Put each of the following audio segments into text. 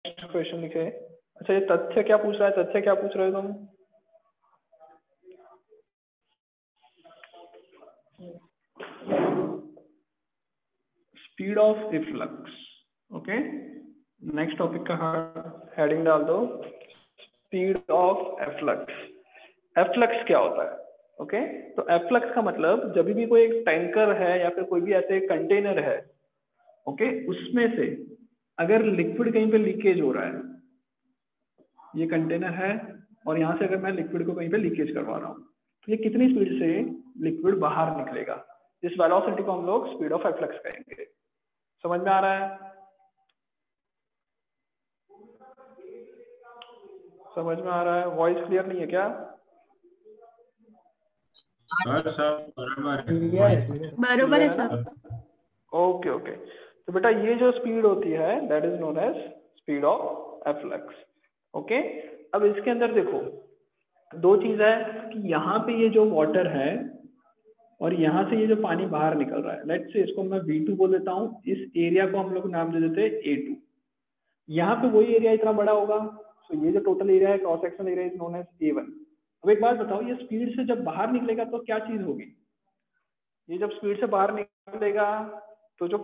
Question लिखे। अच्छा, ये तथ्य क्या पूछ रहा है? तथ्य क्या पूछ रहे हो तुम? Speed of efflux. Okay, next topic का हेडिंग डाल दो, स्पीड ऑफ एफ्लक्स। एफ्लक्स क्या होता है? ओके, तो एफ्लक्स का मतलब जब भी कोई एक टैंकर है या फिर कोई भी ऐसे कंटेनर है, ओके, उसमें से अगर लिक्विड कहीं पे लीकेज हो रहा है, ये कंटेनर है और यहाँ से अगर मैं लिक्विड को कहीं पे लीकेज करवा रहा हूँ, तो ये कितनी स्पीड से लिक्विड बाहर निकलेगा, इस वेलोसिटी को हम लोग स्पीड ऑफ एफ्लक्स कहेंगे। समझ में आ रहा है? समझ में आ रहा है? वॉइस क्लियर नहीं है क्या? सब बराबर है, बरोबर है ना? सर। ओके ओके, तो बेटा ये जो स्पीड होती है that is known as speed of efflux. Okay, अब इसके अंदर देखो दो चीज है कि यहाँ पे ये जो वाटर है और यहाँ से ये जो पानी बाहर निकल रहा है, लेट्स से इसको मैं V2 बोल देता हूँ, इस एरिया को हम लोग नाम दे देते हैं A2। यहाँ पे वही एरिया इतना बड़ा होगा, तो ये जो टोटल एरिया है, cross sectional area is known as A1। अब एक बात बताओ, ये स्पीड से जब बाहर निकलेगा तो क्या चीज होगी? ये जब स्पीड से बाहर निकलेगा तो जो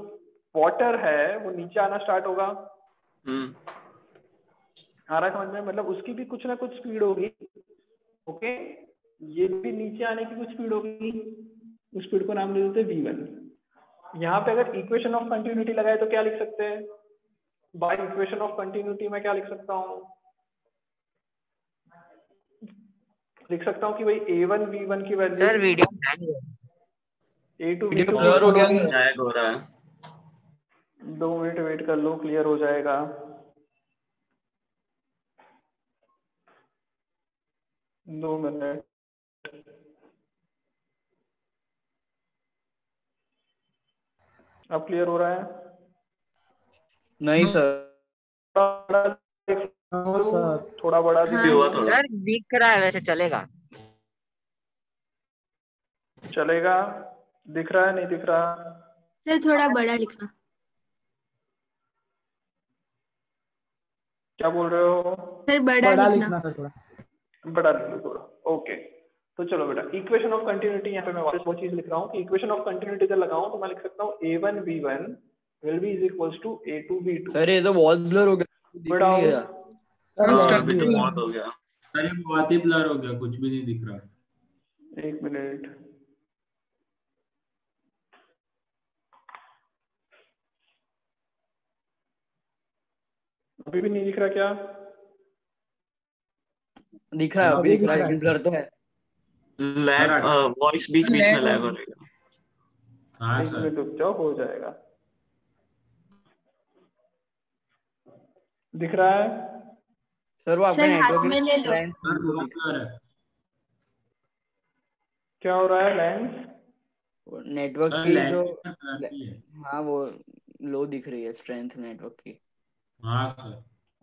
वाटर है वो नीचे आना स्टार्ट होगा। आ रहा है समझ में? मतलब उसकी भी कुछ ना कुछ स्पीड होगी। ओके, ये भी नीचे आने की कुछ स्पीड होगी, उस स्पीड को नाम दे देते हैं V1। यहाँ पे अगर इक्वेशन ऑफ कंटिन्यूटी लगाए तो क्या लिख सकते हैं? बाय इक्वेशन ऑफ कंटिन्यूटी मैं क्या लिख सकता हूँ? लिख सकता हूँ कि भाई A1 V1 की value sir video A2 video V2 clear हो गया? लैग हो रहा है। 2 मिनट वेट कर लो, क्लियर हो जाएगा। दो मिनट। अब क्लियर हो रहा है? नहीं सर। थोड़ा बड़ा हाँ हुआ सर। थोड़ा। सर दिख रहा है, वैसे चलेगा। चलेगा? दिख रहा है नहीं दिख रहा? सर थोड़ा बड़ा लिखना। क्या बोल रहे हो? सर बड़ा लिखना। सर थोड़ा बड़ा लिख लो थोड़ा। ओके, तो चलो बेटा, इक्वेशन ऑफ कंटिन्यूटी यहाँ पे मैं वापस वो चीज लिख रहा हूँ कि इक्वेशन ऑफ कंटिन्यूटी जब लगाऊं तो मैं लिख सकता हूँ A1 V1 will be is equals to A2 V2। Sir ये तो वॉल ब्लर हो गया, दिख बड़ा नहीं हो। रहा। अभी तो बहुत हो गया। अरे बहुत ही ब्लर हो गया, कुछ भी नहीं दिख रहा। एक मिनट, अभी भी नहीं दिख रहा क्या? दिख रहा है, अभी दिख रहा है, लेकिन ब्लर तो है। लैग, वॉइस बीच बीच में लैग हो रही है। हाँ एक सर। मिनट रुक जाओ, हो जाएगा। दिख रहा है? सर वो आपका सर हाथ नेटवर्क में ले लो। सर बहुत ब्लर है। क्या हो रहा है? लेंस? नेटवर्क सर की लैग जो करती है। हाँ वो लो दिख रही है स्ट्रेंथ नेटवर्क की। हाँ सर।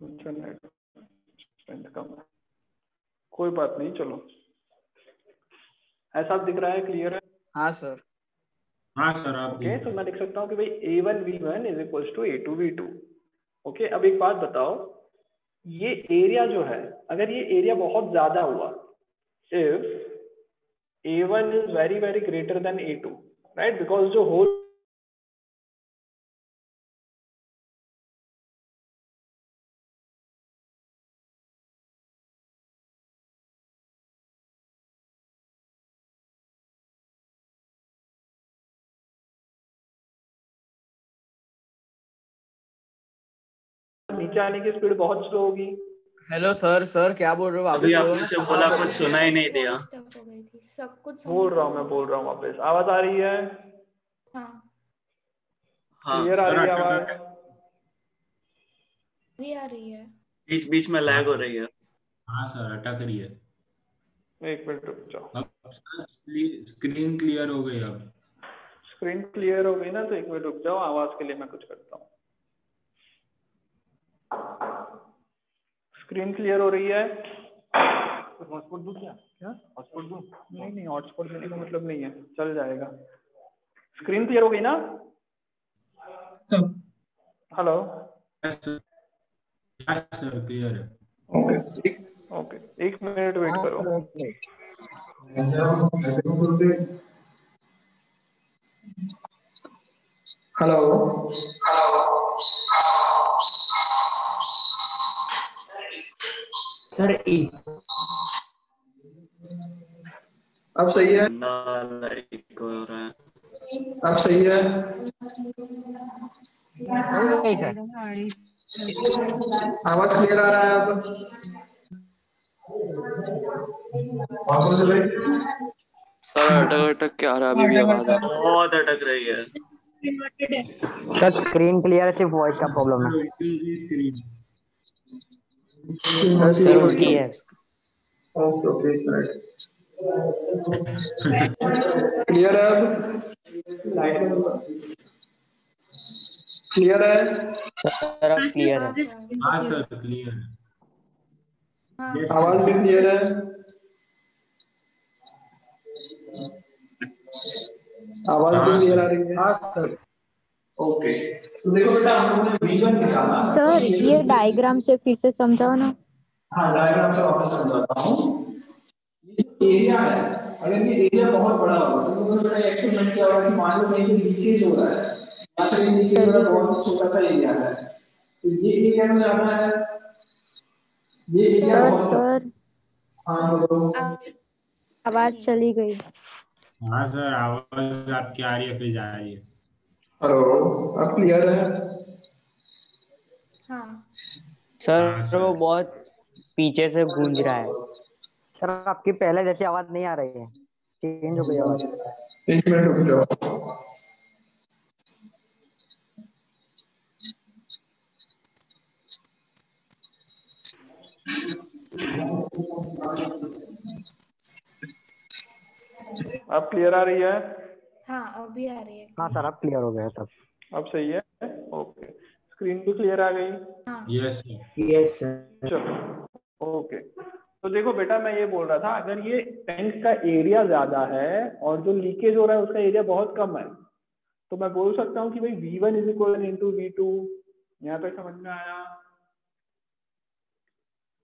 अच्छा, नेट कम है, कोई बात नहीं, चलो। ऐसा दिख रहा है? क्लियर है? हाँ सर। हाँ सर आप ओके, दिख तो रहे मैं लिख सकता हूँ कि भाई A1 V1 is equals to A2 V2। Okay, अब एक बात बताओ, ये एरिया जो है, अगर ये एरिया बहुत ज्यादा हुआ, if A1 is very very greater than A2, right? Because जो होल नीचे आने की स्पीड बहुत स्लो होगी। हेलो सर, सर क्या बोल रहे हो? अभी वापस बोलो आपने ना। जो बोला कुछ सुना ही नहीं दिया। सब कुछ बोल रहा हूँ, मैं बोल रहा हूँ वापस। आवाज आ रही है? हाँ हाँ क्लियर आ सर रही है अटक आवाज? भी आ रही है। बीच बीच में लैग हो रही है। हाँ सर अटक रही है। एक मिनट रुक जाओ। अब सर स्क्रीन क्लियर हो गई अब। स्क्रीन क्लियर हो गई ना? तो एक मिनट रुक जाओ, आवाज के लिए मैं कुछ करता हूँ। स्क्रीन क्लियर हो रही है? हॉटस्पॉट दूं क्या? क्या हॉटस्पॉट दूं? नहीं नहीं, हॉटस्पॉट देने का मतलब नहीं है, चल जाएगा। स्क्रीन क्लियर हो गई ना? हेलो? सर क्लियर है। ओके ओके, 1 मिनट वेट करो। हेलो सर ई अब सही है? लाइक हो रहा है। अब सही है? नहीं सर आवाज क्लियर आ रहा है अब? सर अटक अटक के आ रहा है, अभी भी आवाज आ रहा है। बहुत अटक रही है। इन्वर्टेड है। सर स्क्रीन क्लियर है, सिर्फ वॉइस का प्रॉब्लम है। स्क्रीन सर उनकी है। Okay okay, 1 minute. क्लियर है अब? क्लियर है? सर अब क्लियर है। हाँ सर। हाँ सर क्लियर है। हाँ आवाज भी क्लियर है? आवाज भी हाँ क्लियर आ सर। रही है? हाँ सर। ओके, तो देखो बेटा, हम लोगों ने V1 निकाला। सर ये डायग्राम से फिर से समझाओ ना। हाँ, डायग्राम से वापस समझाता हूँ। ये एरिया है, अगर ये एरिया बहुत बड़ा होगा तो लोगों ने बड़ा एक्सपेरिमेंट किया होगा कि मान लो कहीं लीकेज हो रहा है, यहाँ से लीकेज हो रहा है, बहुत छोटा सा एरिया है, तो ये एरिया में जाना है, ये एरिया सर बहुत। सर हाँ बोलो। आवाज चली गई। हाँ सर आवाज आपकी आ रही है फिर जा रही है। हेलो, अब क्लियर है? हाँ हाँ सर वो सर। बहुत पीछे से गूंज रहा है। सर आपकी पहले जैसी आवाज नहीं आ रही है, चेंज हो गई आवाज। 1 मिनट रुक जाओ। अब क्लियर आ रही है? हाँ अभी आ रही है हाँ सर clear। अब क्लियर हो गया सब। अब सही है? ओके, स्क्रीन भी क्लियर आ गई? हाँ यस सर। Yes sir. चलो ओके, तो देखो बेटा, मैं ये बोल रहा था, अगर ये टैंक का एरिया ज्यादा है और जो लीकेज हो रहा है उसका एरिया बहुत कम है, तो मैं बोल सकता हूँ कि भाई V1 is equal into V2। यहाँ तक समझ में आया?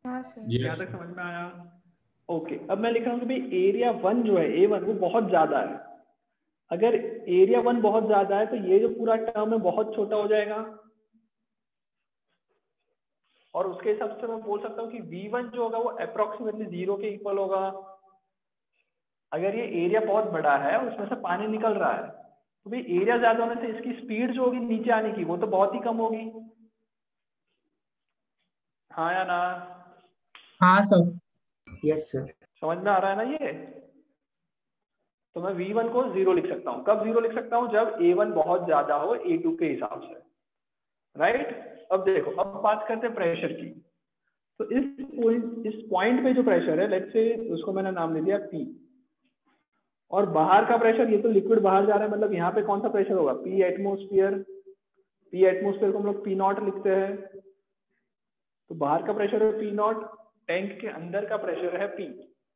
हाँ सर। यहाँ यस तक सर। समझ में आया? ओके, अब मैं लिख रहा हूँ कि भाई एरिया 1 जो है A1 वो बहुत ज्यादा है। अगर एरिया 1 बहुत ज्यादा है तो ये जो पूरा टर्म है बहुत छोटा हो जाएगा, और उसके हिसाब से मैं बोल सकता हूँ कि V1 जो होगा वो अप्रोक्सीमेटली 0 के इक्वल होगा। अगर ये एरिया बहुत बड़ा है और उसमें से पानी निकल रहा है, तो भाई एरिया ज्यादा होने से इसकी स्पीड जो होगी नीचे आने की वो तो बहुत ही कम होगी। हाँ या ना? हाँ सर। Yes sir. समझ में आ रहा है ना ये? तो मैं V1 को 0 लिख सकता हूँ। कब 0 लिख सकता हूँ? जब A1 बहुत ज्यादा हो A2 के हिसाब से, राइट? अब देखो, अब बात करते हैं प्रेशर की। तो इस पॉइंट पे जो प्रेशर है, लेट्स से उसको मैंने नाम दे दिया P, और बाहर का प्रेशर, ये तो लिक्विड बाहर जा रहा है, मतलब यहाँ पे कौन सा प्रेशर होगा? P atmosphere. P एटमोस्फियर को हम लोग P0 लिखते हैं। तो बाहर का प्रेशर है P0, टैंक के अंदर का प्रेशर है P।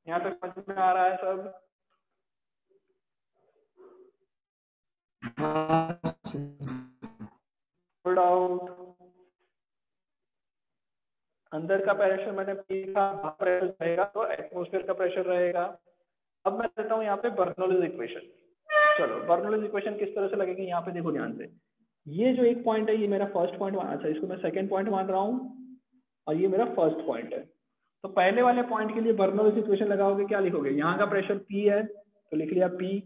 यहाँ तक समझ में आ रहा है सब? Good out. अंदर का प्रेशर मैंने P का, बाहर प्रेशर रहेगा तो एटमोस्फियर का प्रेशर रहेगा। अब मैं देता हूँ यहाँ पे बर्नौलीज इक्वेशन। चलो, बर्नौलीज इक्वेशन किस तरह से लगेगी यहाँ पे देखो ध्यान से। ये जो एक पॉइंट है ये मेरा फर्स्ट पॉइंट, अच्छा इसको मैं सेकंड पॉइंट मान रहा हूँ, और ये मेरा फर्स्ट पॉइंट है। तो पहले वाले पॉइंट के लिए बर्नौलीज इक्वेशन लगाओगे, क्या लिखोगे? यहाँ का प्रेशर P है तो लिख लिया P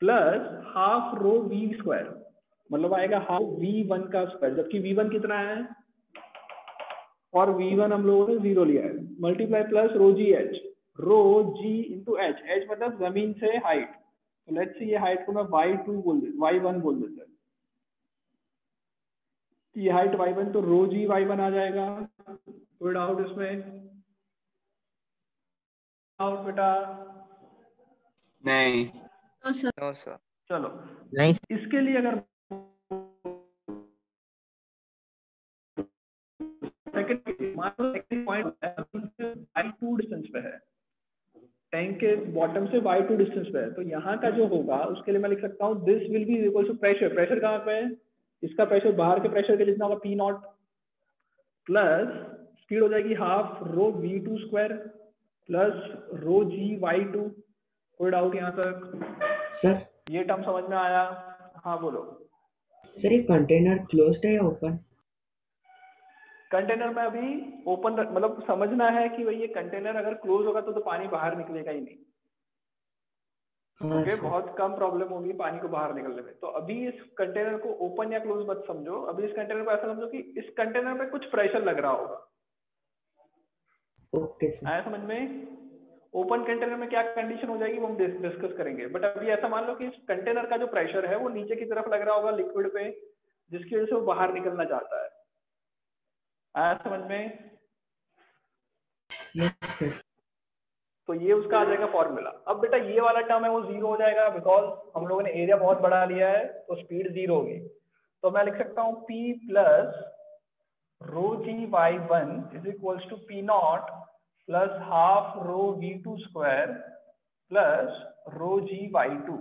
प्लस हाफ रो V स्क्वायर, मतलब आएगा हाफ V1 का स्क्वायर, जबकि V1 कितना है, और V1 हम लोगों ने 0 लिया है, मल्टीप्लाई प्लस रो जी H, rho G into H, H मतलब जमीन से हाइट। तो लेट्स से ये हाइट को मैं y2 बोल दे, y1 बोल देते हैं, ये हाइट y1, तो रो जी y1 आ जाएगा। कोई डाउट इसमें? डाउट बेटा? नहीं। No sir. चलो, नहीं इसके लिए अगर सेकंड पॉइंट y2 डिस्टेंस पे है, टैंक के बॉटम से y2 डिस्टेंस पे है, तो यहाँ का जो होगा उसके लिए मैं लिख सकता हूँ this will be equal to pressure. Pressure कहाँ पे है? इसका प्रेशर बाहर के प्रेशर के जितना होगा P0, प्लस स्पीड हो जाएगी half rho v2 square plus rho g/2। कोई डाउट यहाँ तक? सर ये टर्म समझ में आया? हाँ बोलो। सर ये कंटेनर क्लोज्ड है या ओपन? कंटेनर में अभी ओपन मतलब समझना है कि भाई ये कंटेनर अगर क्लोज होगा तो पानी बाहर निकलेगा ही नहीं। हाँ ओके, सर। बहुत कम प्रॉब्लम होगी पानी को बाहर निकलने में। तो अभी इस कंटेनर को ओपन या क्लोज मत समझो, अभी इस कंटेनर को ऐसा समझो कि इस कंटेनर में कुछ प्रेशर लग रहा होगा। Okay sir. आया समझ में? ओपन कंटेनर में क्या कंडीशन हो जाएगी वो हम डिस्कस करेंगे, बट अभी ऐसा मान लो कि इस कंटेनर का जो प्रेशर है वो नीचे की तरफ लग रहा होगा लिक्विड पे, जिसकी वजह से वो बाहर निकलना चाहता है। आया समझ में? Yes sir. तो ये उसका आ जाएगा फॉर्मूला। अब बेटा ये वाला टर्म है वो जीरो हो जाएगा, बिकॉज हम लोगों ने एरिया बहुत बड़ा लिया है तो स्पीड जीरो होगी। तो मैं लिख सकता हूँ P plus rho g/1 is equals to P naught plus half rho v2 square plus rho g/2।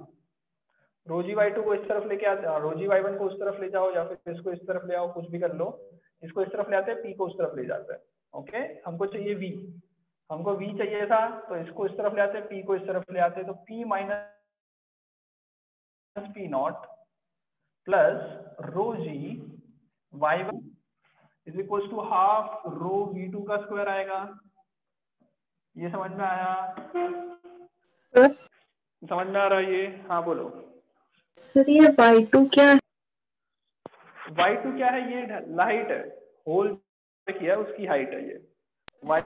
Rho g/2 को इस तरफ लेके आते, रो g/1 को उस तरफ ले जाओ या फिर इसको इस तरफ ले आओ, कुछ भी कर लो। इसको इस तरफ ले आते हैं, P को उस तरफ ले जाते हैं। ओके, हमको चाहिए V, हमको V चाहिए था तो इसको इस तरफ ले आते हैं, P को इस तरफ ले आते हैं। तो P minus P naught plus rho g/1 is equal to half rho v2 का स्क्वायर आएगा। ये समझ में आया? समझ में आ रहा है ये? हाँ बोलो। सर ये y2 क्या है? y2 क्या है? ये हाइट है, होल किया उसकी हाइट है ये। y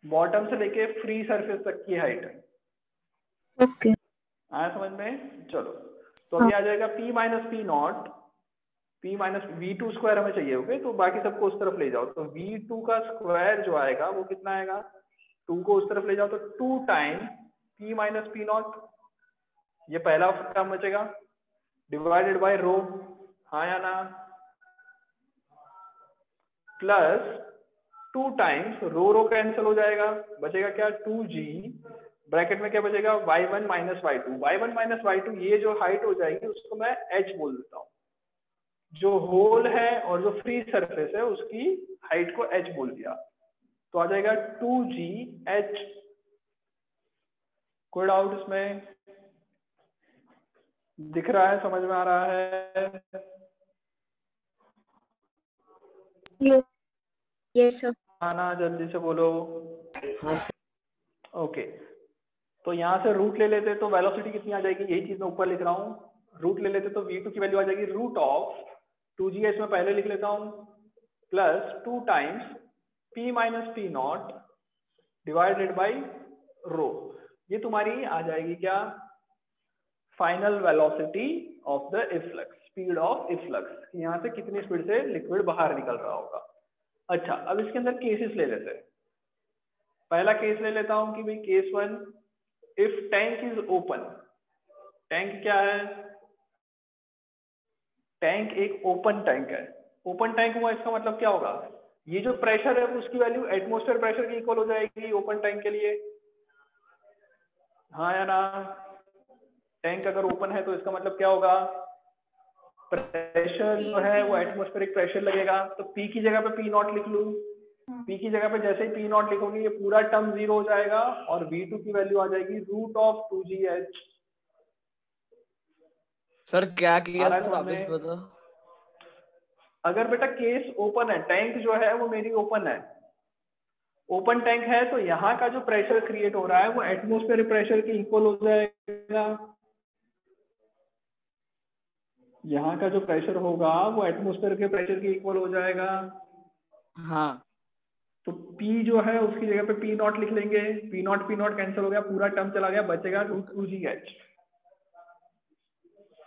बॉटम से लेके फ्री सरफेस तक की हाइट है। ओके। आया समझ में? चलो तो अभी आ जाएगा P minus P not, P minus V2 square हमें चाहिए। ओके, तो बाकी सबको उस तरफ ले जाओ। तो V2 का स्क्वायर जो आएगा वो कितना आएगा? 2 को उस तरफ ले जाओ तो 2 time P minus P not, ये पहला टर्म बचेगा, डिवाइडेड बाय रो। हाँ या ना? प्लस 2 टाइम्स रो कैंसिल हो जाएगा, बचेगा क्या? 2g ब्रैकेट में क्या बचेगा? y1 minus y2। y1 minus y2 ये जो हाइट हो जाएगी उसको मैं h बोल देता हूँ। जो होल है और जो फ्री सरफेस है उसकी हाइट को h बोल दिया, तो आ जाएगा 2gh। कोई डाउट इसमें? दिख रहा है? समझ में आ रहा है? Yes sir. आना जल्दी से बोलो। हाँ सर। ओके, तो यहाँ से रूट ले लेते तो वेलोसिटी कितनी आ जाएगी? यही चीज मैं ऊपर लिख रहा हूँ। रूट ले लेते तो v2 की वैल्यू आ जाएगी रूट ऑफ 2gh में पहले लिख लेता हूँ plus 2 times P minus P not divided by rho. ये तुम्हारी आ जाएगी क्या? Final velocity of the efflux, speed of efflux, यहाँ से कितनी स्पीड से लिक्विड बाहर निकल रहा होगा। अच्छा, अब इसके अंदर केसेस ले लेते हैं। पहला केस ले लेता हूं कि भाई case 1, if tank is open. Tank क्या है? टैंक एक ओपन टैंक है। ओपन टैंक हुआ इसका मतलब क्या होगा? ये जो प्रेशर है उसकी वैल्यू एटमॉस्फेयर प्रेशर की इक्वल हो जाएगी ओपन टैंक के लिए। हाँ या ना? टैंक अगर ओपन है तो इसका मतलब क्या होगा? प्रेशर जो है वो एटमॉस्फेरिक प्रेशर लगेगा। तो P की जगह पे P नॉट लिख लूं। P की जगह पे जैसे ही P नॉट लिखोगे ये पूरा टर्म जीरो हो जाएगा और V2 की वैल्यू आ जाएगी रूट ऑफ 2gh। सर क्या किया आ सर रहा है वापस समझ में? बताओ। अगर बेटा केस ओपन है, टैंक जो है वो मेरी ओपन है, ओपन टैंक है, तो यहाँ का जो प्रेशर क्रिएट हो रहा है वो एटमॉस्फेरिक प्रेशर के इक्वल हो जाएगा। यहाँ का जो प्रेशर होगा वो एटमॉस्फेयर के प्रेशर के इक्वल हो जाएगा। हाँ, तो P जो है उसकी जगह पे P नॉट लिख लेंगे। P नॉट कैंसिल हो गया, पूरा टर्म चला गया, बचेगा रूट 2gh।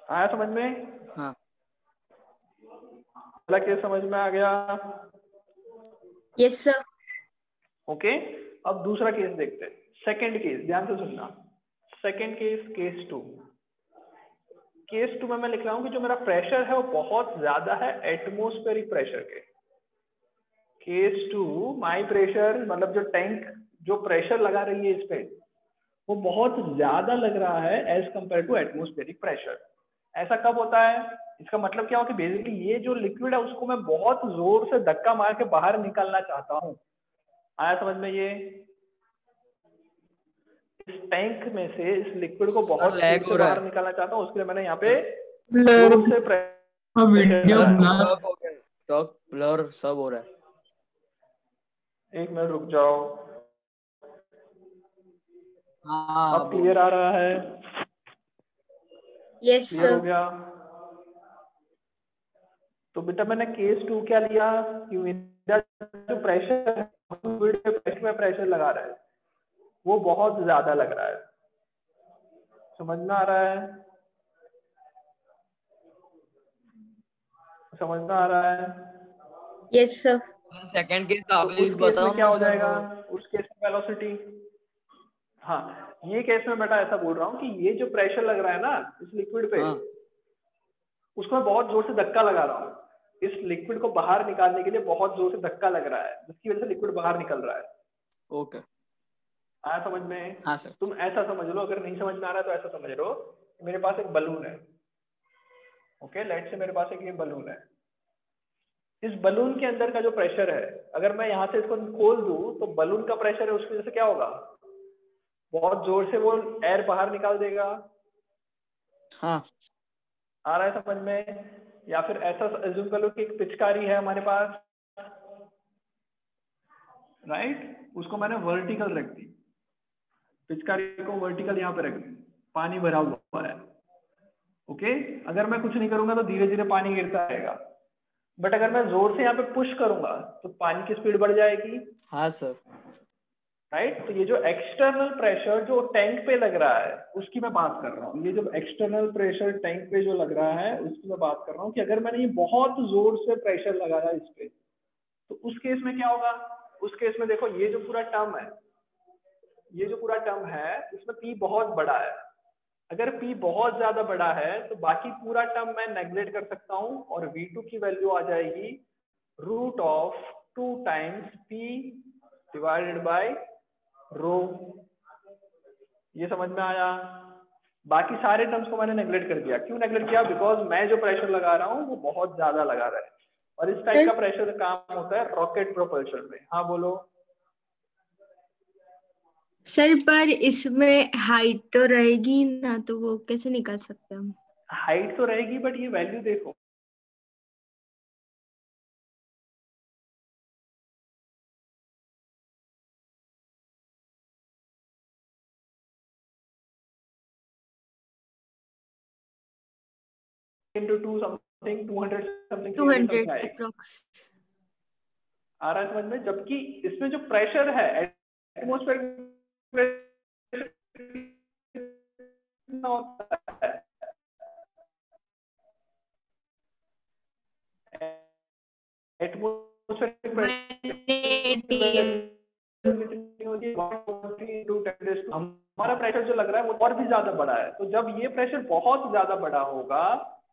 आया समझ में? हाँ। पहला केस समझ में आ गया? Yes sir. ओके, अब दूसरा केस देखते हैं। सेकंड केस, ध्यान से सुनना। Second case, case 2। केस 2 में मैं लिख रहा हूं कि जो मेरा प्रेशर है वो बहुत ज्यादा है एटमॉस्फेरिक प्रेशर के। केस 2 माई प्रेशर मतलब जो टैंक जो प्रेशर लगा रही है इस पे वो बहुत ज्यादा लग रहा है as compare to atmospheric pressure. ऐसा कब होता है? इसका मतलब क्या हो कि बेसिकली ये जो लिक्विड है उसको मैं बहुत जोर से धक्का मार के बाहर निकालना चाहता हूँ। आया समझ में ये? इस टैंक में से इस लिक्विड को बहुत लैग जोर हो से रहा बाहर है। निकालना चाहता हूँ, उसके लिए मैंने यहाँ पे Blur जोर से प्रेशर वीडियो लगाया। स्टॉक ब्लर सब हो रहा है। एक मिनट रुक जाओ, हाँ अब क्लियर आ रहा है? यस क्लियर हो सर। गया? तो बेटा मैंने केस 2 क्या लिया कि मेरा जो प्रेशर है, प्रेशर में प्रेशर लगा रहा है वो बहुत ज्यादा लग रहा है। समझ में आ रहा है? समझ में आ रहा है? Yes sir. सेकंड केस तो आप उस प्लीज केस बताओ में क्या ना हो सर। जाएगा? उस केस में वेलोसिटी, हाँ ये केस में बेटा ऐसा बोल रहा हूँ कि ये जो प्रेशर लग रहा है ना इस लिक्विड पे, हाँ उसको मैं बहुत जोर से धक्का लगा रहा हूँ। इस लिक्विड को बाहर निकालने के लिए बहुत जोर से धक्का लग रहा है, जिसकी वजह से लिक्विड बाहर निकल रहा है। ओके। आया समझ में? हाँ सर। तुम ऐसा समझ लो, अगर नहीं समझ में आ रहा है तो ऐसा समझ लो, मेरे पास एक बलून है। ओके, लेट से मेरे पास एक ये बलून है। इस बलून के अंदर का जो प्रेशर है, अगर मैं यहाँ से इसको खोल दूं तो बलून का प्रेशर है, उसकी वजह से क्या होगा? बहुत जोर से वो एयर बाहर निकाल देगा। हाँ आ रहा है समझ में? या फिर ऐसा एज्यूम कर लो कि एक पिचकारी है हमारे पास, राइट? उसको मैंने वर्टिकल रख दी, पिचकारी को वर्टिकल यहाँ पे रख दी, पानी भरा हुआ है। ओके, अगर मैं कुछ नहीं करूंगा तो धीरे धीरे पानी गिरता रहेगा, बट अगर मैं जोर से यहाँ पे पुश करूंगा तो पानी की स्पीड बढ़ जाएगी। हाँ सर। राइट? तो ये जो एक्सटर्नल प्रेशर जो टैंक पे लग रहा है उसकी मैं बात कर रहा हूँ। ये जो एक्सटर्नल प्रेशर टैंक पे जो लग रहा है उसकी मैं बात कर रहा हूँ कि अगर मैंने ये बहुत जोर से प्रेशर लगाया इस पे, तो उस केस में क्या होगा? उस केस में देखो ये जो पूरा टर्म है, ये जो पूरा टर्म है इसमें P बहुत बड़ा है। अगर P बहुत ज्यादा बड़ा है तो बाकी पूरा टर्म मैं नेग्लेक्ट कर सकता हूँ और V2 की वैल्यू आ जाएगी √2 टाइम्स P डिवाइडेड बाय रो। ये समझ में आया? बाकी सारे टर्म्स को मैंने नेग्लेक्ट कर दिया। क्यों नेग्लेक्ट किया? बिकॉज मैं जो प्रेशर लगा रहा हूँ वो बहुत ज्यादा लगा रहा है, और इस टाइप का प्रेशर काम होता है रॉकेट प्रोपल्शन में। हाँ बोलो। सर पर इसमें हाइट तो रहेगी ना, तो वो कैसे निकाल सकते हैं हम? हाइट तो रहेगी, बट ये वैल्यू देखो, into 2 something 200 something 300 something 200 आएगी। अप्रोक्स। आ रहा है समझ में? जबकि इसमें जो प्रेशर है एटमॉस्फेरिक होता है, एटमॉस्फेरिक हमारा प्रेशर जो लग रहा है वो और भी ज्यादा बड़ा है। तो जब ये प्रेशर बहुत ज्यादा बड़ा होगा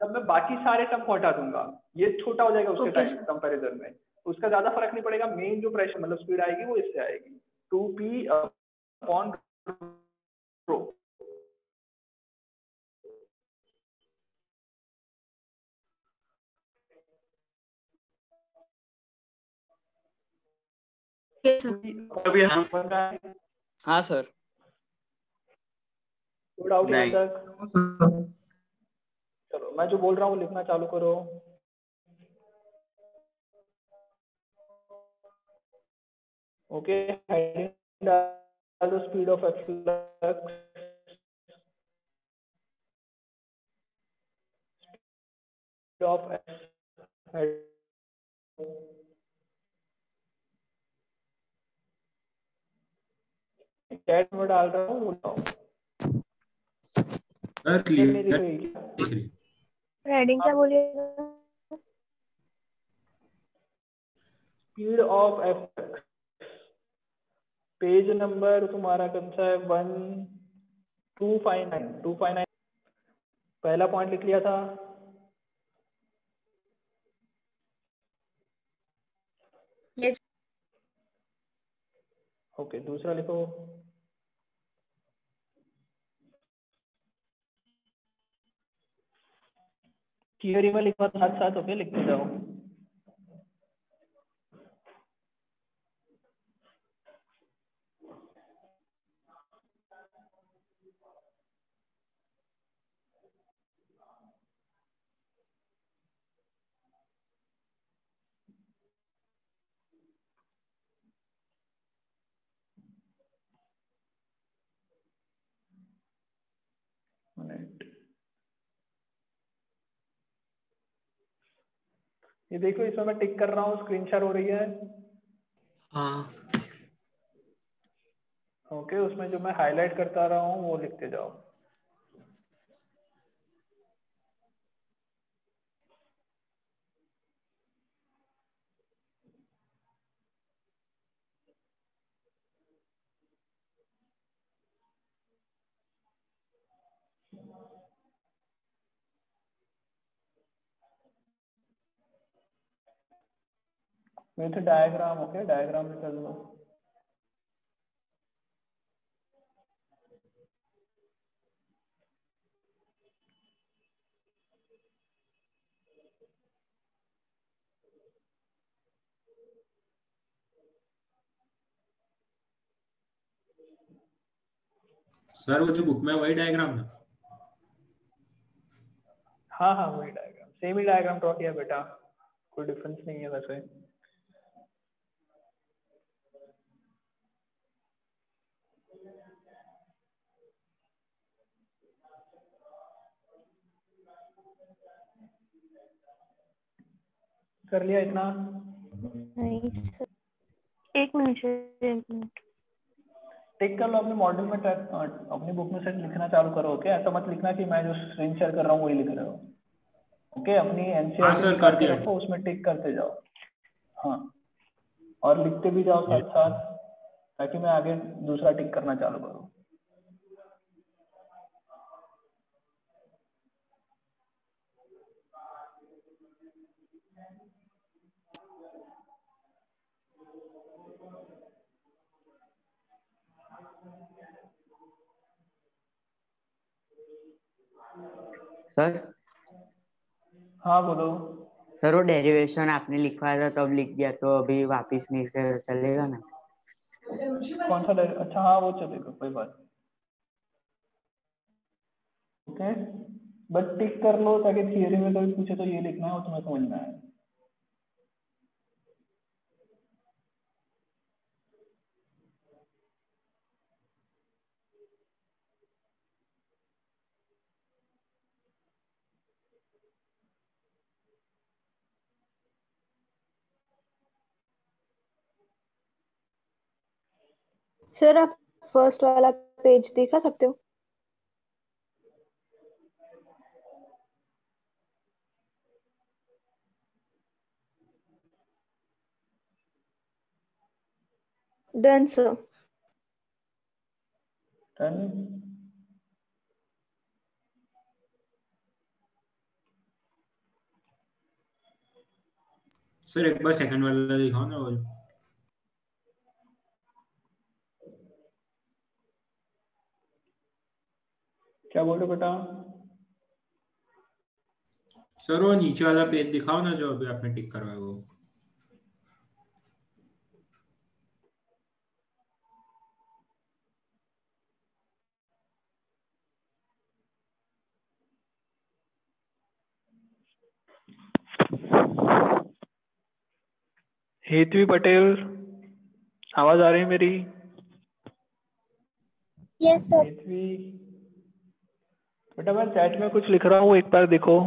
तब मैं बाकी सारे टर्म को हटा दूंगा, ये छोटा हो जाएगा उसके टाइम कंपैरिजन में, उसका ज्यादा फर्क नहीं पड़ेगा। मेन जो प्रेशर मतलब स्पीड आएगी वो इससे आएगी 2p अपॉन रो। अभी हम हाँ सर। कोई डाउट यहाँ नहीं। तक? चलो मैं जो बोल रहा हूँ लिखना चालू करो। Okay, the speed of efflux, speed of chat में डाल रहा हूँ, सर क्लियर नहीं क्लियर दिख रही? दिख रही। हेडिंग क्या बोलिएगा? Speed of F, page number तुम्हारा कौन सा है? 259 पहला पॉइंट लिख लिया था। यस। ओके, दूसरा लिखो। थियरी में लिखवा साथ साथ होके लिखते जाओ। मिनट, ये देखो इसमें मैं टिक कर रहा हूँ, स्क्रीन शेयर हो रही है। हाँ ओके, उसमें जो मैं हाईलाइट करता रहा हूँ वो लिखते जाओ। विथ डायग्राम, ओके डायग्राम भी कर लो। सर वो जो बुक में वही डायग्राम है? हाँ हाँ वही डायग्राम, सेम ही डायग्राम ड्रॉ किया बेटा, कोई डिफरेंस नहीं है वैसे। कर लिया इतना? नहीं सर, 1 मिनट सर, 1 मिनट। टिक कर लो अपने मॉडल में, अपनी बुक में से लिखना चालू करो। ओके, ऐसा मत लिखना कि मैं जो स्क्रीन शेयर कर रहा हूँ वही लिख रहे हो। ओके, अपनी हाँ एनसीईआरटी सर, निकाल कर के दिया। रखो, उसमें टिक करते जाओ। हाँ, और लिखते भी जाओ साथ साथ, ताकि मैं आगे दूसरा टिक करना चालू करूँ। सर हाँ बोलो। सर वो डेरिवेशन आपने लिखवाया था तब लिख दिया, तो अभी वापिस नहीं से चलेगा ना? कौन सा अच्छा हाँ वो चलेगा, कोई बात नहीं। ओके, बट टिक कर लो ताकि थियरी में कोई पूछे तो ये लिखना है और तुम्हें समझ में आए। सर आप फर्स्ट वाला पेज दिखा सकते हो? Done sir. डन। सर एक बार सेकंड वाला दिखाओ ना वो। क्या बोल रहे हो बेटा? सर वो नीचे वाला पेज दिखाओ ना जो अभी आपने टिक करवाया वो। हेतवी पटेल, आवाज आ रही है मेरी? Yes sir. हेतवी बेटा, मैं चैट में कुछ लिख रहा हूँ, एक बार देखो।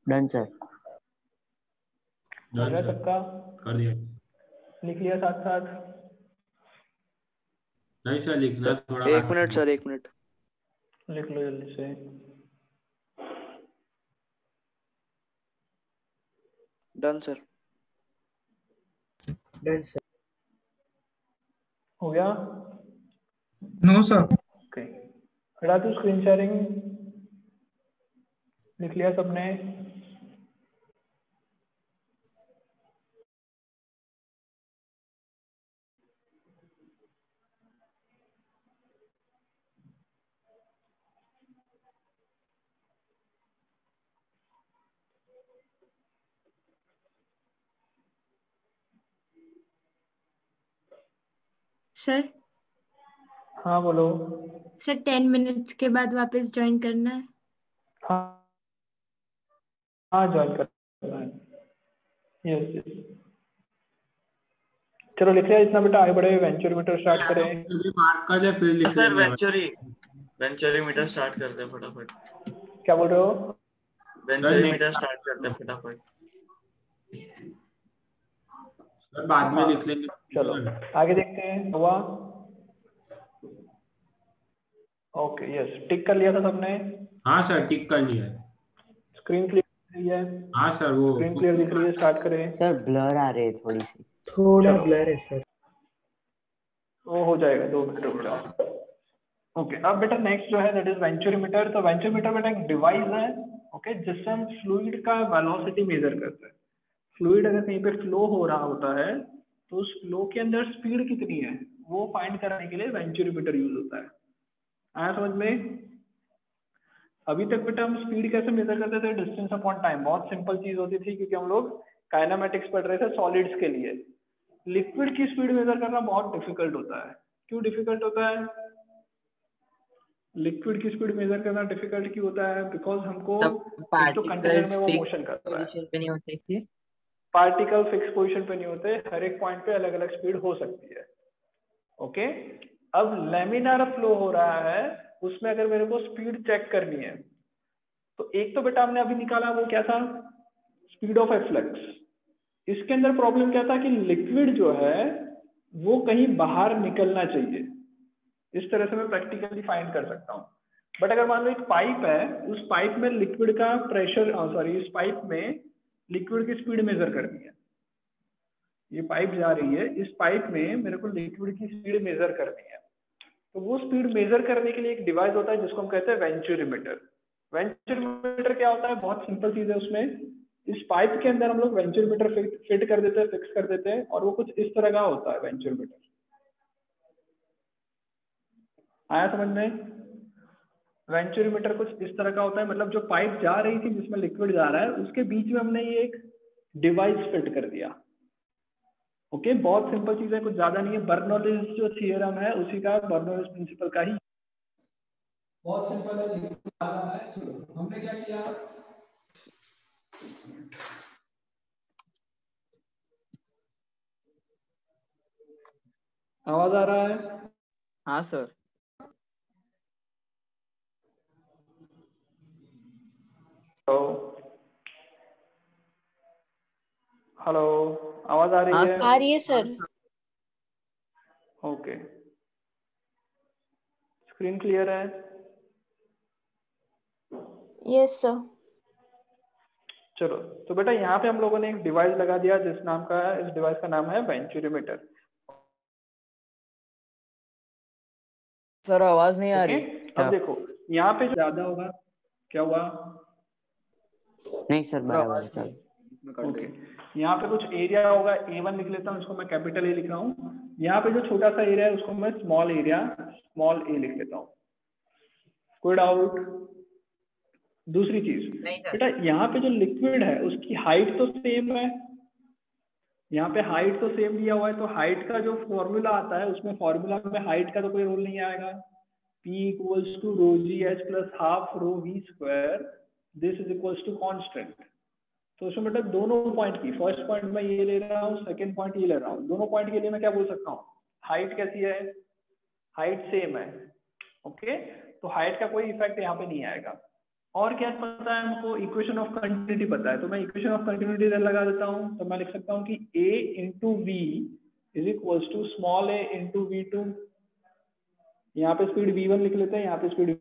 Done sir. हो डन गया सर, सबका? कर दिया। लिख लिया साथ साथ? नहीं सर, लिखना थोड़ा 1 मिनट सर, 1 मिनट। लिख लो जल्दी से। Done sir. Done sir. हो गया? No sir. ओके, हटा तू स्क्रीन शेयरिंग। लिख लिया सबने? सर हाँ बोलो। सर 10 मिनट्स के बाद वापस ज्वाइन करना है। हाँ हाँ, ज्वाइन करना है। यस यस, चलो लिख लिया इतना बेटा, आगे बढ़े, वेंचुरीमीटर स्टार्ट करें। मार्क कर दे फिर लिख सर लेंगे। वेंचुरीमीटर स्टार्ट करते हैं फटाफट। क्या बोल रहे हो? वेंचुरीमीटर स्टार्ट करते हैं फटाफट। सर बाद में हाँ लिख लेंगे। चलो आगे देखते हैं। हुआ? ओके यस, टिक कर लिया था सबने? हाँ सर टिक कर लिया है। स्क्रीन क्लियर दिख रही है? हाँ सर वो स्क्रीन क्लियर दिख रही है, स्टार्ट करें। सर ब्लर आ रहे है थोड़ी सी। थोड़ा चलो। ब्लर है सर। वो हो जाएगा, 2 मिनट रुक जाओ। ओके, अब बेटा नेक्स्ट जो है दैट इज वेंचुरीमीटर। तो वेंचुरीमीटर बेटा एक डिवाइस है, ओके, जिससे हम फ्लूइड का वेलोसिटी मेजर करते हैं। फ्लूइड अगर कहीं पे फ्लो हो रहा होता है तो उस फ्लो के अंदर स्पीड कितनी है वो फाइंड करने के लिए वेंचुरीमीटर यूज होता है। आया समझ में? अभी तक बेटा हम स्पीड कैसे मेजर करते थे? Distance upon time. बहुत सिंपल चीज होती थी, क्योंकि हम लोग काइनेमेटिक्स पढ़ रहे थे सॉलिड्स के लिए। लिक्विड की स्पीड मेजर करना बहुत डिफिकल्ट होता है। क्यों डिफिकल्ट होता है? लिक्विड की स्पीड मेजर करना डिफिकल्ट क्यों होता है? बिकॉज हमको एक तो कंटेनर में वो मोशन कर रहा है, पोजीशन पे नहीं होते इसलिए। पार्टिकल फिक्स पोजीशन पे नहीं होते, हर एक पॉइंट पे अलग अलग स्पीड हो सकती है। ओके, अब लेमिनार फ्लो हो रहा है, उसमें अगर मेरे को स्पीड चेक करनी है तो एक तो बेटा हमने अभी निकाला, वो क्या था? Speed of efflux. इसके अंदर प्रॉब्लम क्या था कि लिक्विड जो है वो कहीं बाहर निकलना चाहिए। इस तरह से मैं प्रैक्टिकली फाइंड कर सकता हूँ। बट अगर मान लो एक पाइप है, उस पाइप में लिक्विड का प्रेशर, सॉरी, इस पाइप में लिक्विड की स्पीड मेजर करनी है। ये पाइप जा रही है, इस पाइप में मेरे को लिक्विड की स्पीड मेजर करनी है। तो वो स्पीड मेजर करने के लिए एक डिवाइस होता है जिसको हम कहते हैं वेंचुरीमीटर। वेंचुरीमीटर क्या होता है? बहुत सिंपल चीज है। उसमें इस पाइप के अंदर हम लोग वेंचुरीमीटर फिट कर देते हैं, फिक्स कर देते हैं, और वो कुछ इस तरह का होता है वेंचुरीमीटर। आया समझ में? वेंचुरीमीटर कुछ इस तरह का होता है, मतलब जो पाइप जा रही थी जिसमें लिक्विड जा रहा है उसके बीच में हमने ये एक डिवाइस फिट कर दिया। ओके, बहुत सिंपल चीज है, कुछ ज्यादा नहीं है। बर्नौलीज जो थियरम है उसी का, बर्नौलीज प्रिंसिपल का ही, बहुत सिंपल है। हमने क्या किया? आवाज आ रहा है? हाँ सर। तो हेलो, आवाज आ रही हाँ है? आ रही है सर। ओके, स्क्रीन क्लियर है? Yes sir. चलो, तो बेटा यहाँ पे हम लोगों ने एक डिवाइस लगा दिया जिस नाम का, इस डिवाइस का नाम है वेंचुरीमीटर। सर आवाज नहीं आ ओके, रही। अब देखो यहाँ पे जो ज्यादा होगा, क्या हुआ? नहीं सर सर बराबर आवाज है, चलो। नहीं कट ओके, गई। यहाँ पे कुछ एरिया होगा, A1 लिख लेता हूँ, इसको मैं कैपिटल ए लिख रहा हूँ। यहाँ पे जो छोटा सा एरिया है उसको मैं स्मॉल एरिया, स्मॉल ए लिख लेता हूँ। कोई डाउट? दूसरी चीज नहीं सर। बेटा, यहाँ पे जो लिक्विड है उसकी हाइट तो सेम है, यहाँ पे हाइट तो सेम दिया हुआ है, तो हाइट का जो फॉर्मूला आता है उसमें फॉर्मूला में हाइट का तो कोई रोल नहीं आएगा। P equals to rho ji h plus half rho v square, this is equals to constant. तो उसमें बेटा दोनों पॉइंट की, फर्स्ट पॉइंट मैं ये ले रहा हूँ, सेकंड पॉइंट ये ले रहा हूँ, दोनों पॉइंट के लिए मैं क्या बोल सकता हूँ? हाइट कैसी है? हाइट सेम है। ओके, तो हाइट का कोई इफेक्ट यहाँ पे नहीं आएगा। और क्या पता है हमको? इक्वेशन ऑफ कंटिन्यूटी पता है, तो मैं इक्वेशन ऑफ कंटिन्यूटी लगा देता हूँ। तो मैं लिख सकता हूँ कि A into v is equals to small a into V2। यहाँ पे स्पीड V1 लिख लेते हैं, यहाँ पे स्पीड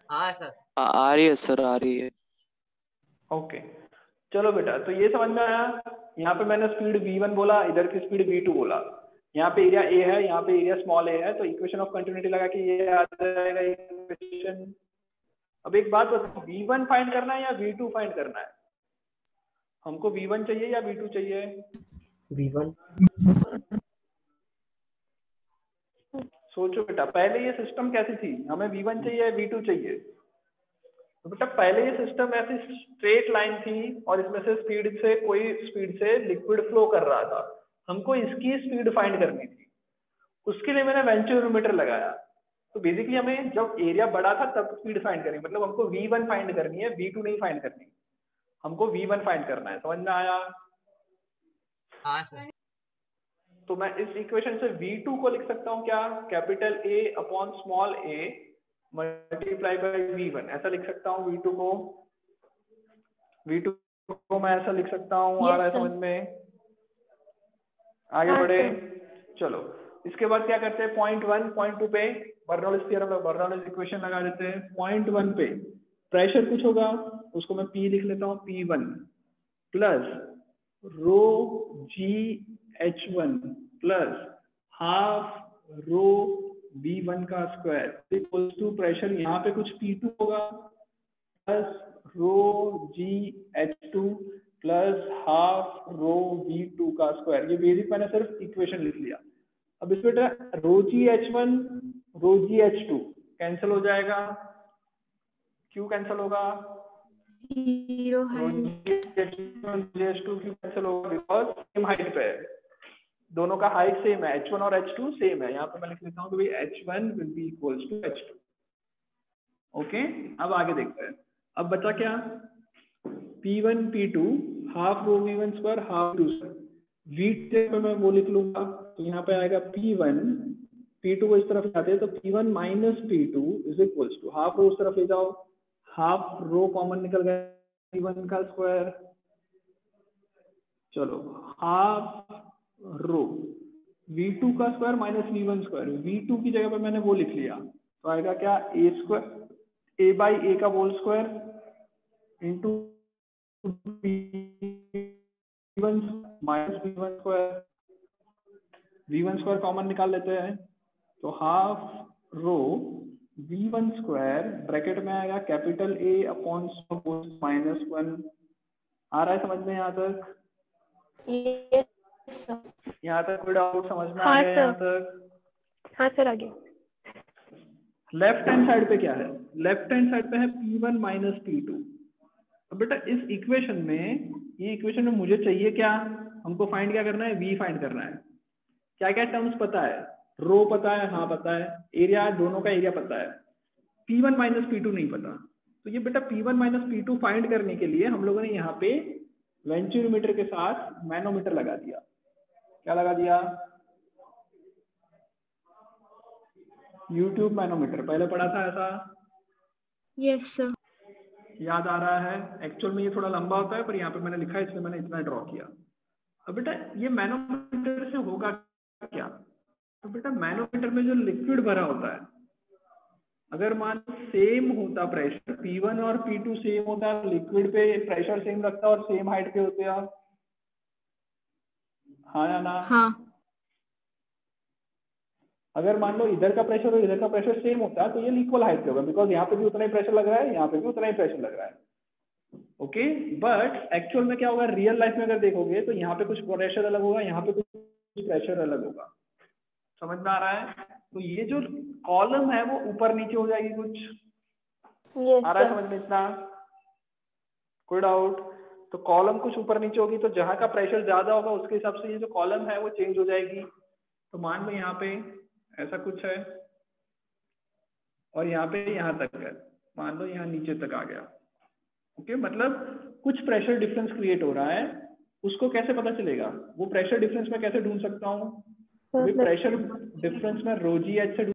हाँ सर। आ रही है सर, आ रही है। ओके चलो बेटा, तो ये समझ में आया। यहाँ पे मैंने स्पीड v1 बोला, इधर की स्पीड v2 बोला। यहाँ पे एरिया a है, यहाँ पे एरिया स्मॉल a है, तो इक्वेशन ऑफ कंटिन्यूटी लगा के ये आ जाएगा इक्वेशन। अब एक बात बताओ, v1 फाइंड करना है या v2 फाइंड करना है? हमको v1 चाहिए या v2 चाहिए? V1। सोचो बेटा, पहले ये सिस्टम कैसी थी? हमें v1 चाहिए या v2 चाहिए? तो बेटा पहले ये सिस्टम ऐसी स्ट्रेट लाइन थी और इसमें से कोई स्पीड से लिक्विड फ्लो कर रहा था। हमको इसकी स्पीड फाइंड करनी थी, उसके लिए मैंने वेंचुरोमीटर लगाया। तो बेसिकली हमें जब एरिया बड़ा था तब स्पीड फाइंड करनी, मतलब हमको v1 फाइंड करनी है, v2 नहीं फाइंड करनी, हमको v1 फाइंड करना है। समझ में आया? हाँ सर। तो मैं इस इक्वेशन से v2 को लिख सकता हूँ क्या? Capital A upon small a multiply by v1, ऐसा लिख सकता हूँ v2 को। v2 को मैं ऐसा लिख सकता हूँ। आ रहा है समझ में? आगे बढ़े। चलो इसके बाद क्या करते हैं, पॉइंट 1 पॉइंट 2 पे बर्नौलीज थ्योरम में बर्नौलीज इक्वेशन लगा देते हैं। पॉइंट 1 पे प्रेशर कुछ होगा, उसको मैं P लिख लेता हूँ, P1 प्लस रो GH1 plus half rho V1 का स्क्वायर इक्वल्स टू प्रेशर, यहाँ पे कुछ P2 होगा प्लस रो GH2 plus half rho V2 का स्क्वायर। ये बेसिक मैंने सिर्फ इक्वेशन लिख लिया। अब इसमें रो GH1 रो GH2 कैंसिल हो जाएगा। क्यों कैंसिल होगा? जीरो GH2 क्यों कैंसिल होगा? बिकॉज सेम हाइट पे है, दोनों का हाइट सेम है, H1 और H2 सेम है। यहाँ पे मैं लिख लेता हूँ कि भाई H1 will be equals to H2। Okay अब आगे देखते हैं। अब बचा क्या? P1 P2 half rho V1 square half V2 square. V2 पे मैं वो लिख लूंगा, तो यहाँ पे आएगा P1, P2 को इस तरफ जाते हैं तो P1 minus P2 is equals to half rho उस तरफ ले जाओ, हाफ रो कॉमन निकल गया, P1 का स्क्वायर। चलो हाफ रो V2 का square minus V1 square, V2 की जगह पे मैंने वो लिख लिया, तो आएगा क्या? a square a by a का whole square into V1 minus V1 square. V1 square common निकाल लेते हैं, तो half rho V1 square bracket में आएगा कैपिटल A अपॉन माइनस 1। आ रहा है समझ में यहाँ तक? यहाँ तक कोई डाउट समझ में आ गया यहाँ तक? हाँ सर आगे। लेफ्ट हैंड साइड पे क्या है? लेफ्ट हैंड साइड पे है P1 माइनस P2। अब बेटा इस इक्वेशन में, ये इक्वेशन में मुझे चाहिए क्या? हमको फाइंड क्या करना है? V फाइंड करना है। क्या क्या टर्म्स पता है? रो पता है, हाँ पता है, एरिया दोनों का एरिया पता है, P1 माइनस P2 नहीं पता। तो ये बेटा P1 माइनस P2 फाइंड करने के लिए हम लोगों ने यहाँ पे वेंचुरोमीटर के साथ मैनोमीटर लगा दिया। क्या लगा दिया? यूट्यूब मैनोमीटर, पहले पढ़ा था ऐसा? Yes sir. याद आ रहा है? एक्चुअल में ये थोड़ा लंबा होता है, पर यहाँ पे मैंने लिखा है इसलिए मैंने इतना ड्रॉ किया। अब बेटा ये मैनोमीटर से होगा क्या? तो बेटा मैनोमीटर में जो लिक्विड भरा होता है, अगर मान सेम होता प्रेशर, P1 और P2 सेम होता, लिक्विड पे प्रेशर सेम रखता और सेम हाइट पे होते आप, हाँ या ना? हाँ। अगर मान लो इधर का प्रेशर और इधर का प्रेशर सेम होता तो ये इक्वल हाइट पे होगा, बिकॉज यहाँ पे भी उतना ही प्रेशर लग रहा है, यहाँ पे भी उतना ही प्रेशर लग रहा है। ओके बट एक्चुअल में क्या होगा? रियल लाइफ में अगर देखोगे तो यहाँ पे कुछ प्रेशर अलग होगा, यहाँ पे कुछ प्रेशर अलग होगा। समझ में आ रहा है? तो ये जो कॉलम है वो ऊपर नीचे हो जाएगी कुछ। आ रहा है समझ में इतना? कोई डाउट? तो कॉलम कुछ ऊपर नीचे होगी, तो जहाँ का प्रेशर ज्यादा होगा उसके हिसाब से ये जो कॉलम है वो चेंज हो जाएगी। तो मान लो यहाँ पे ऐसा कुछ है और यहाँ पे यहाँ तक है, मान लो यहाँ नीचे तक आ गया। ओके मतलब कुछ प्रेशर डिफरेंस क्रिएट हो रहा है, उसको कैसे पता चलेगा? वो प्रेशर डिफरेंस में कैसे ढूंढ सकता हूँ? प्रेशर डिफरेंस में रो जी एच से